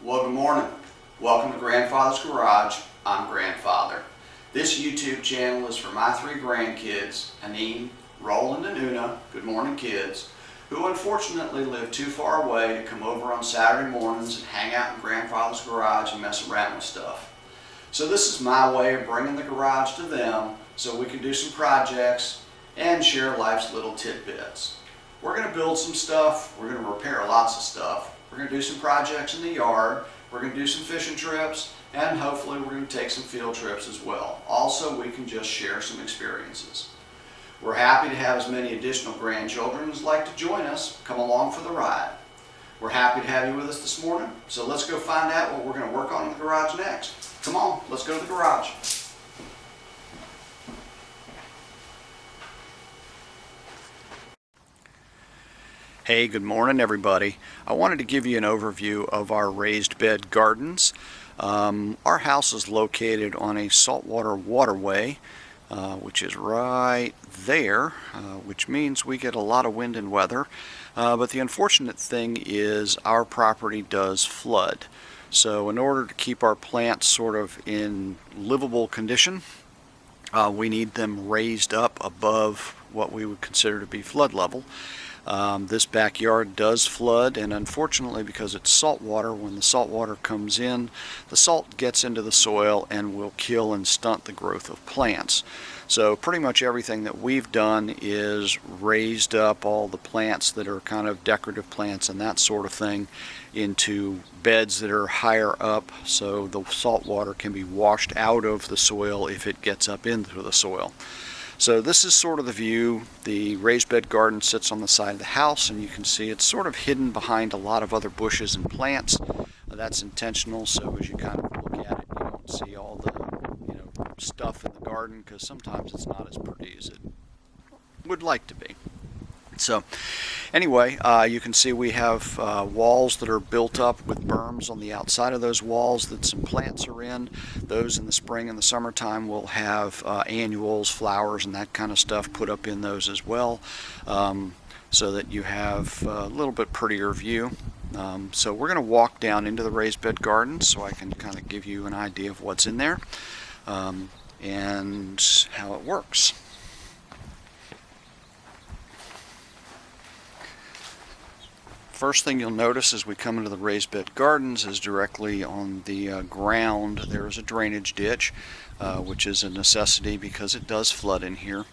Well, good morning. Welcome to Grandfather's Garage. I'm Grandfather. This YouTube channel is for my three grandkids, Anine, Roland, and Una, good morning kids, who unfortunately live too far away to come over on Saturday mornings and hang out in Grandfather's Garage and mess around with stuff. So this is my way of bringing the garage to them so we can do some projects and share life's little tidbits. We're going to build some stuff, we're going to repair lots of stuff, we're going to do some projects in the yard, we're going to do some fishing trips, and hopefully we're going to take some field trips as well. Also, we can just share some experiences. We're happy to have as many additional grandchildren as like to join us. Come along for the ride. We're happy to have you with us this morning, so let's go find out what we're going to work on in the garage next. Come on, let's go to the garage. Hey, good morning everybody. I wanted to give you an overview of our raised bed gardens. Our house is located on a saltwater waterway, which is right there, which means we get a lot of wind and weather. But the unfortunate thing is our property does flood. So in order to keep our plants sort of in livable condition, we need them raised up above what we would consider to be flood level. This backyard does flood, and unfortunately, because it's salt water, when the salt water comes in, the salt gets into the soil and will kill and stunt the growth of plants. So pretty much everything that we've done is raised up all the plants that are kind of decorative plants and that sort of thing into beds that are higher up, so the salt water can be washed out of the soil if it gets up into the soil. So this is sort of the view. The raised bed garden sits on the side of the house, and you can see it's sort of hidden behind a lot of other bushes and plants. That's intentional, so as you kind of look at it, you don't see all the stuff in the garden, because sometimes it's not as pretty as it would like to be. So anyway, you can see we have walls that are built up with berms on the outside of those walls that some plants are in. Those in the spring and the summertime will have annuals, flowers, and that kind of stuff put up in those as well, so that you have a little bit prettier view. So we're going to walk down into the raised bed garden so I can kind of give you an idea of what's in there and how it works. First thing you'll notice as we come into the raised bed gardens is directly on the ground there is a drainage ditch, which is a necessity because it does flood in here.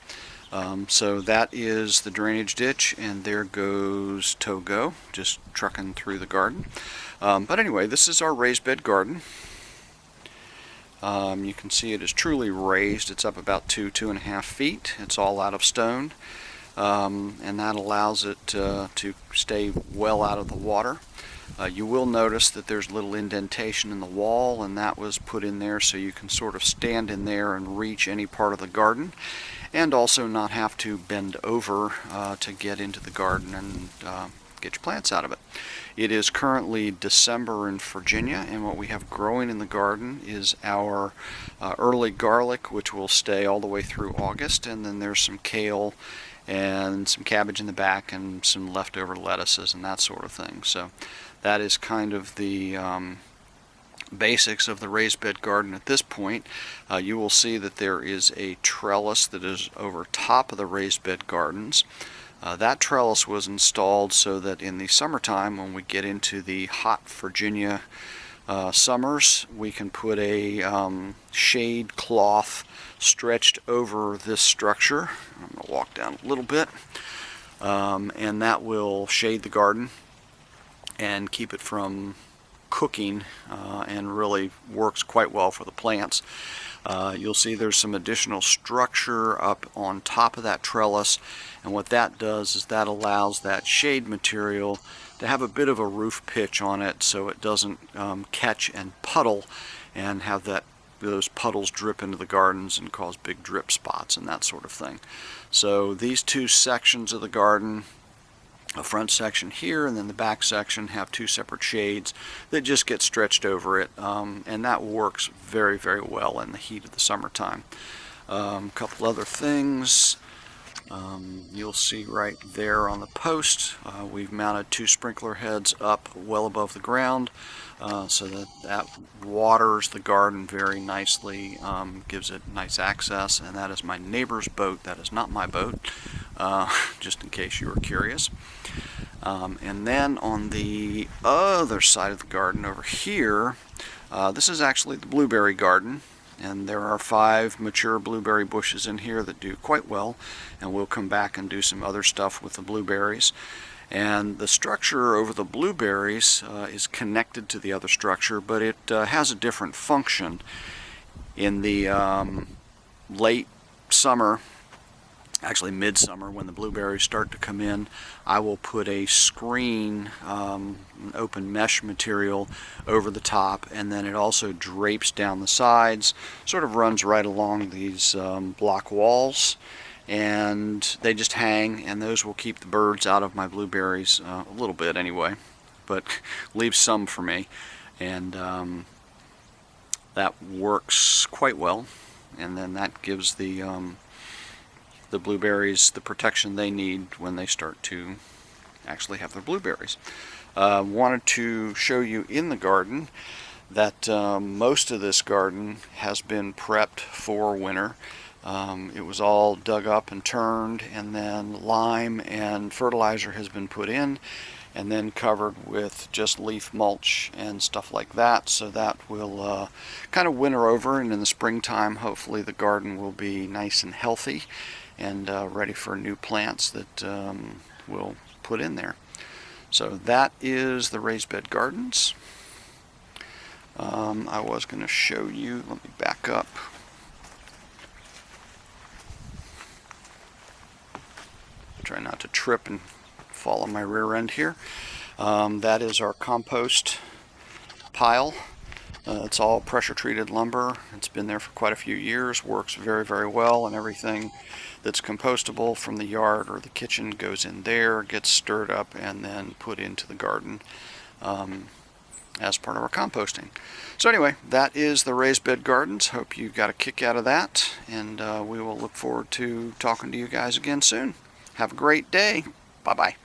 So that is the drainage ditch, and there goes Togo just trucking through the garden. But anyway, this is our raised bed garden. You can see it is truly raised. It's up about 2.5 feet. It's all out of stone. And that allows it to stay well out of the water. You will notice that there's a little indentation in the wall, and that was put in there so you can sort of stand in there and reach any part of the garden, and also not have to bend over to get into the garden and get your plants out of it. It is currently December in Virginia, and what we have growing in the garden is our early garlic, which will stay all the way through August, and then there's some kale and some cabbage in the back and some leftover lettuces and that sort of thing. So that is kind of the basics of the raised bed garden at this point. You will see that there is a trellis that is over top of the raised bed gardens. That trellis was installed so that in the summertime, when we get into the hot Virginia summers, we can put a shade cloth stretched over this structure. I'm going to walk down a little bit, and that will shade the garden and keep it from cooking, and really works quite well for the plants. You'll see there's some additional structure up on top of that trellis, and what that does is that allows that shade material to have a bit of a roof pitch on it so it doesn't catch and puddle and have those puddles drip into the gardens and cause big drip spots and that sort of thing. So these two sections of the garden, a front section here and then the back section, have two separate shades that just get stretched over it, and that works very, very well in the heat of the summertime. A couple other things. You'll see right there on the post, we've mounted 2 sprinkler heads up well above the ground, so that waters the garden very nicely, gives it nice access. And that is my neighbor's boat. That is not my boat, just in case you were curious. And then on the other side of the garden over here, this is actually the blueberry garden. And there are 5 mature blueberry bushes in here that do quite well, and we'll come back and do some other stuff with the blueberries. And the structure over the blueberries is connected to the other structure, but it has a different function. In the late summer, actually midsummer, when the blueberries start to come in, I will put a screen, an open mesh material over the top, and then it also drapes down the sides, sort of runs right along these block walls, and they just hang, and those will keep the birds out of my blueberries, a little bit anyway, but leave some for me. And that works quite well, and then that gives the blueberries the protection they need when they start to actually have their blueberries. Wanted to show you in the garden that most of this garden has been prepped for winter. It was all dug up and turned, and then lime and fertilizer has been put in, and then covered with just leaf mulch and stuff like that, so that will kind of winter over, and in the springtime hopefully the garden will be nice and healthy and ready for new plants that we'll put in there. So that is the raised bed gardens. I was going to show you, let me back up. Try not to trip and fall on my rear end here. That is our compost pile. It's all pressure treated lumber. It's been there for quite a few years, works very, very well, and everything that's compostable from the yard or the kitchen goes in there, gets stirred up, and then put into the garden as part of our composting. So anyway, that is the raised bed gardens. Hope you got a kick out of that, and we will look forward to talking to you guys again soon. Have a great day. Bye-bye.